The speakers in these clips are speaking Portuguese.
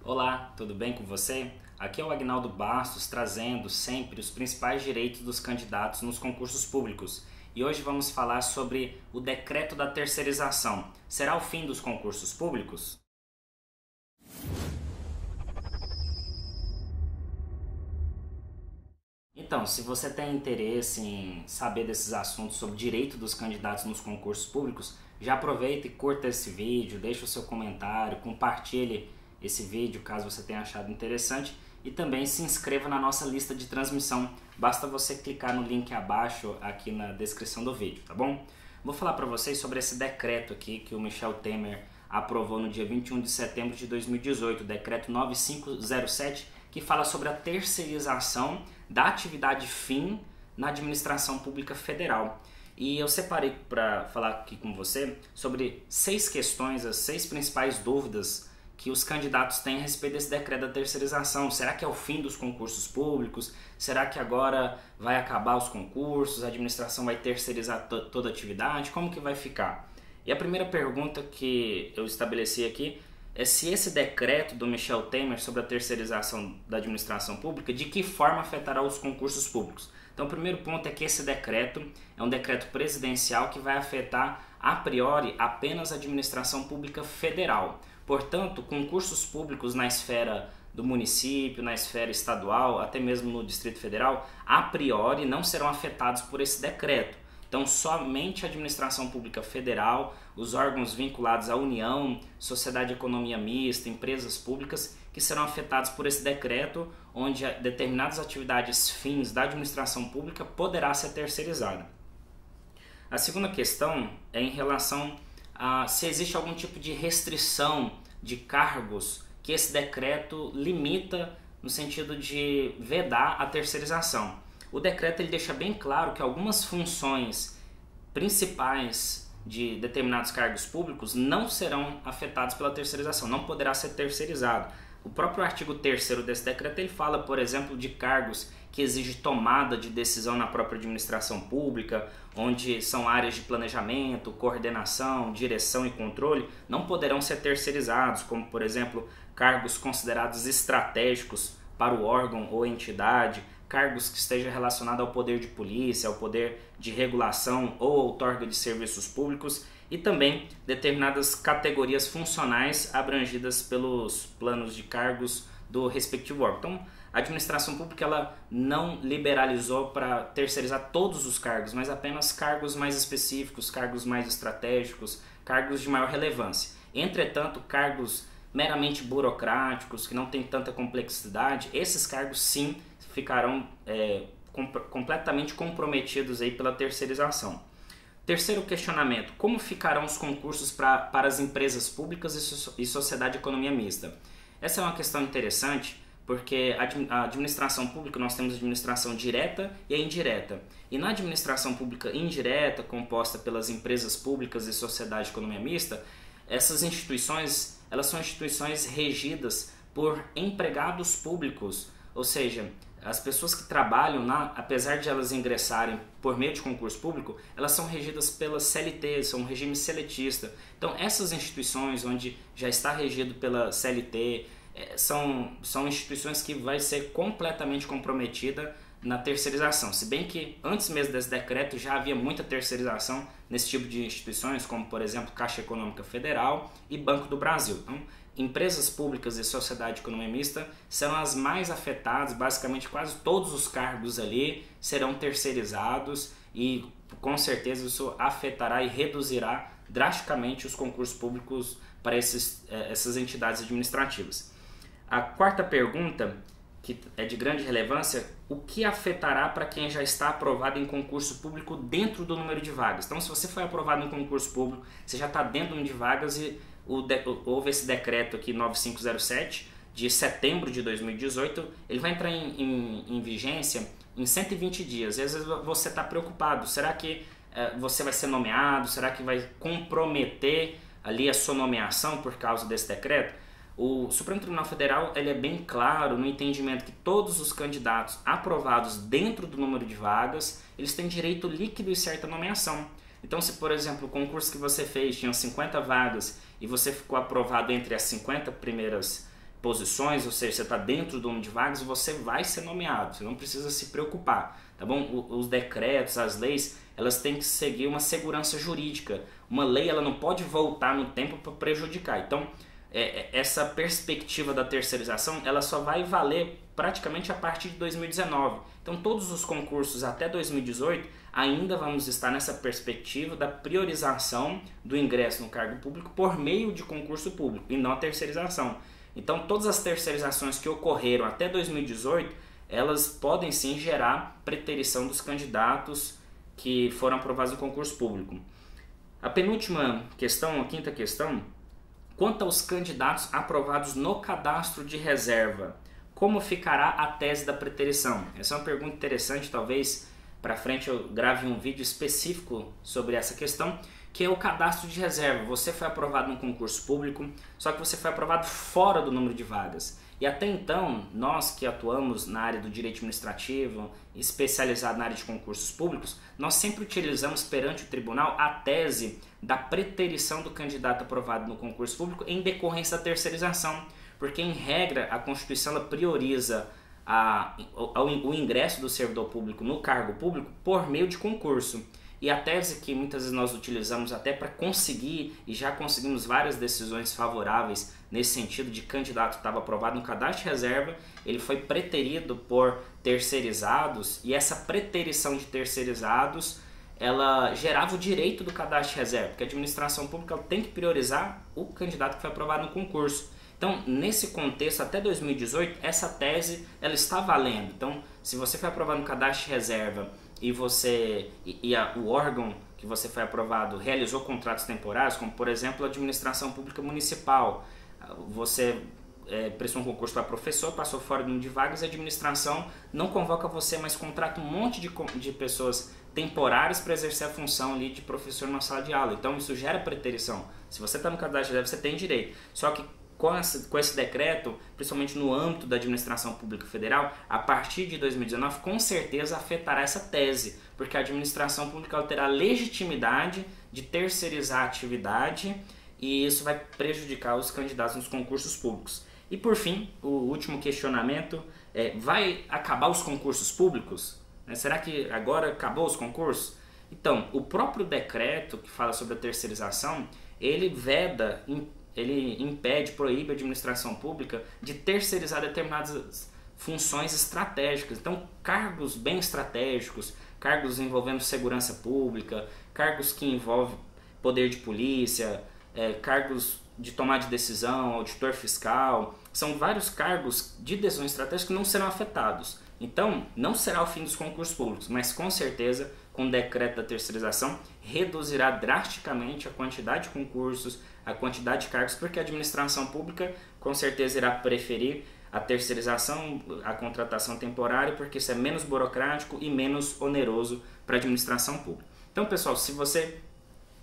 Olá, tudo bem com você? Aqui é o Agnaldo Bastos trazendo sempre os principais direitos dos candidatos nos concursos públicos. E hoje vamos falar sobre o decreto da terceirização. Será o fim dos concursos públicos? Então, se você tem interesse em saber desses assuntos sobre direito dos candidatos nos concursos públicos, já aproveita e curta esse vídeo, deixa o seu comentário, compartilhe esse vídeo caso você tenha achado interessante e também se inscreva na nossa lista de transmissão. Basta você clicar no link abaixo aqui na descrição do vídeo, tá bom? Vou falar para vocês sobre esse decreto aqui que o Michel Temer aprovou no dia 21 de setembro de 2018, o decreto 9507, que fala sobre a terceirização da atividade fim na administração pública federal. E eu separei para falar aqui com você sobre 6 questões, as 6 principais dúvidas que os candidatos têm a respeito desse decreto da terceirização. Será que é o fim dos concursos públicos? Será que agora vai acabar os concursos? A administração vai terceirizar toda a atividade? Como que vai ficar? E a primeira pergunta que eu estabeleci aqui é se esse decreto do Michel Temer sobre a terceirização da administração pública, de que forma afetará os concursos públicos. Então o primeiro ponto é que esse decreto é um decreto presidencial que vai afetar a priori apenas a administração pública federal. Portanto, concursos públicos na esfera do município, na esfera estadual, até mesmo no Distrito Federal, a priori não serão afetados por esse decreto. Então, somente a administração pública federal, os órgãos vinculados à União, Sociedade de Economia Mista, empresas públicas, que serão afetados por esse decreto, onde determinadas atividades fins da administração pública poderá ser terceirizada. A segunda questão é em relação a se existe algum tipo de restrição de cargos que esse decreto limita no sentido de vedar a terceirização. O decreto ele deixa bem claro que algumas funções principais de determinados cargos públicos não serão afetados pela terceirização, não poderá ser terceirizado. O próprio artigo 3º desse decreto ele fala, por exemplo, de cargos que exigem tomada de decisão na própria administração pública, onde são áreas de planejamento, coordenação, direção e controle, não poderão ser terceirizados, como, por exemplo, cargos considerados estratégicos para o órgão ou entidade, cargos que estejam relacionados ao poder de polícia, ao poder de regulação ou outorga de serviços públicos e também determinadas categorias funcionais abrangidas pelos planos de cargos do respectivo órgão. Então, a administração pública ela não liberalizou para terceirizar todos os cargos, mas apenas cargos mais específicos, cargos mais estratégicos, cargos de maior relevância. Entretanto, cargos meramente burocráticos, que não têm tanta complexidade, esses cargos sim ficarão completamente comprometidos aí pela terceirização. Terceiro questionamento, como ficarão os concursos para as empresas públicas e sociedade de economia mista? Essa é uma questão interessante, porque a administração pública, nós temos administração direta e a indireta. E na administração pública indireta, composta pelas empresas públicas e sociedade de economia mista, essas instituições, elas são instituições regidas por empregados públicos, ou seja, as pessoas que trabalham apesar de elas ingressarem por meio de concurso público, elas são regidas pela CLT, são um regime seletista. Então essas instituições onde já está regido pela CLT, são instituições que vai ser completamente comprometida na terceirização. Se bem que antes mesmo desse decreto já havia muita terceirização nesse tipo de instituições, como por exemplo Caixa Econômica Federal e Banco do Brasil. Então, empresas públicas e sociedade de economia mista serão as mais afetadas, basicamente quase todos os cargos ali serão terceirizados e com certeza isso afetará e reduzirá drasticamente os concursos públicos para essas entidades administrativas. A quarta pergunta, que é de grande relevância, o que afetará para quem já está aprovado em concurso público dentro do número de vagas? Então, se você foi aprovado em concurso público, você já está dentro do número de vagas e houve esse decreto aqui 9507 de setembro de 2018, ele vai entrar em vigência em 120 dias. E às vezes você está preocupado, será que você vai ser nomeado? Será que vai comprometer ali a sua nomeação por causa desse decreto? O Supremo Tribunal Federal ele é bem claro no entendimento que todos os candidatos aprovados dentro do número de vagas, eles têm direito líquido e certo à nomeação. Então, se por exemplo o concurso que você fez tinha 50 vagas e você ficou aprovado entre as 50 primeiras posições, ou seja, você está dentro do número de vagas, você vai ser nomeado, você não precisa se preocupar, tá bom? Os decretos, as leis, elas têm que seguir uma segurança jurídica. Uma lei, ela não pode voltar no tempo para prejudicar. Então, essa perspectiva da terceirização, ela só vai valer praticamente a partir de 2019. Então, todos os concursos até 2018 ainda vamos estar nessa perspectiva da priorização do ingresso no cargo público por meio de concurso público e não a terceirização. Então, todas as terceirizações que ocorreram até 2018, elas podem sim gerar preterição dos candidatos que foram aprovados no concurso público. A penúltima questão, a quinta questão, quanto aos candidatos aprovados no cadastro de reserva, como ficará a tese da preterição? Essa é uma pergunta interessante, talvez para frente eu grave um vídeo específico sobre essa questão, que é o cadastro de reserva. Você foi aprovado num concurso público, só que você foi aprovado fora do número de vagas. E até então, nós que atuamos na área do direito administrativo, especializado na área de concursos públicos, nós sempre utilizamos perante o tribunal a tese da preterição do candidato aprovado no concurso público em decorrência da terceirização, porque em regra a Constituição ela prioriza o ingresso do servidor público no cargo público por meio de concurso. E a tese que muitas vezes nós utilizamos até para conseguir, e já conseguimos várias decisões favoráveis nesse sentido de candidato que estava aprovado no cadastro de reserva, ele foi preterido por terceirizados, e essa preterição de terceirizados, ela gerava o direito do cadastro de reserva, porque a administração pública tem que priorizar o candidato que foi aprovado no concurso. Então, nesse contexto, até 2018, essa tese ela está valendo. Então, se você foi aprovado no cadastro de reserva e o órgão que você foi aprovado realizou contratos temporários, como por exemplo a administração pública municipal, você prestou um concurso para professor, passou fora do número de vagas, a administração não convoca você, mas contrata um monte de pessoas temporárias para exercer a função ali de professor na sala de aula. Então isso gera preterição. Se você está no cadastro de reserva, você tem direito. Só que com esse decreto, principalmente no âmbito da administração pública federal, a partir de 2019, com certeza afetará essa tese, porque a administração pública terá legitimidade de terceirizar a atividade e isso vai prejudicar os candidatos nos concursos públicos. E por fim, o último questionamento vai acabar os concursos públicos? Será que agora acabou os concursos? Então, o próprio decreto que fala sobre a terceirização, ele impede, proíbe a administração pública de terceirizar determinadas funções estratégicas. Então, cargos bem estratégicos, cargos envolvendo segurança pública, cargos que envolvem poder de polícia, cargos de tomada de decisão, auditor fiscal, são vários cargos de decisão estratégica que não serão afetados. Então, não será o fim dos concursos públicos, mas com certeza, com o decreto da terceirização, reduzirá drasticamente a quantidade de concursos, a quantidade de cargos, porque a administração pública com certeza irá preferir a terceirização, a contratação temporária, porque isso é menos burocrático e menos oneroso para a administração pública. Então, pessoal, se você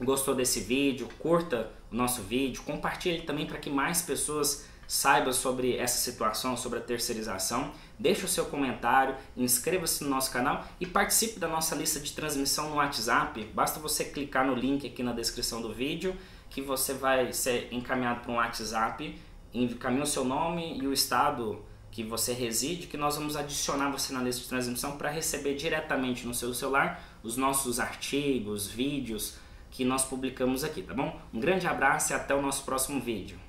gostou desse vídeo, curta o nosso vídeo, compartilhe também para que mais pessoas saibam sobre essa situação, sobre a terceirização. Deixe o seu comentário, inscreva-se no nosso canal e participe da nossa lista de transmissão no WhatsApp. Basta você clicar no link aqui na descrição do vídeo que você vai ser encaminhado para um WhatsApp, encaminha o seu nome e o estado que você reside, que nós vamos adicionar você na lista de transmissão para receber diretamente no seu celular os nossos artigos, vídeos que nós publicamos aqui, tá bom? Um grande abraço e até o nosso próximo vídeo.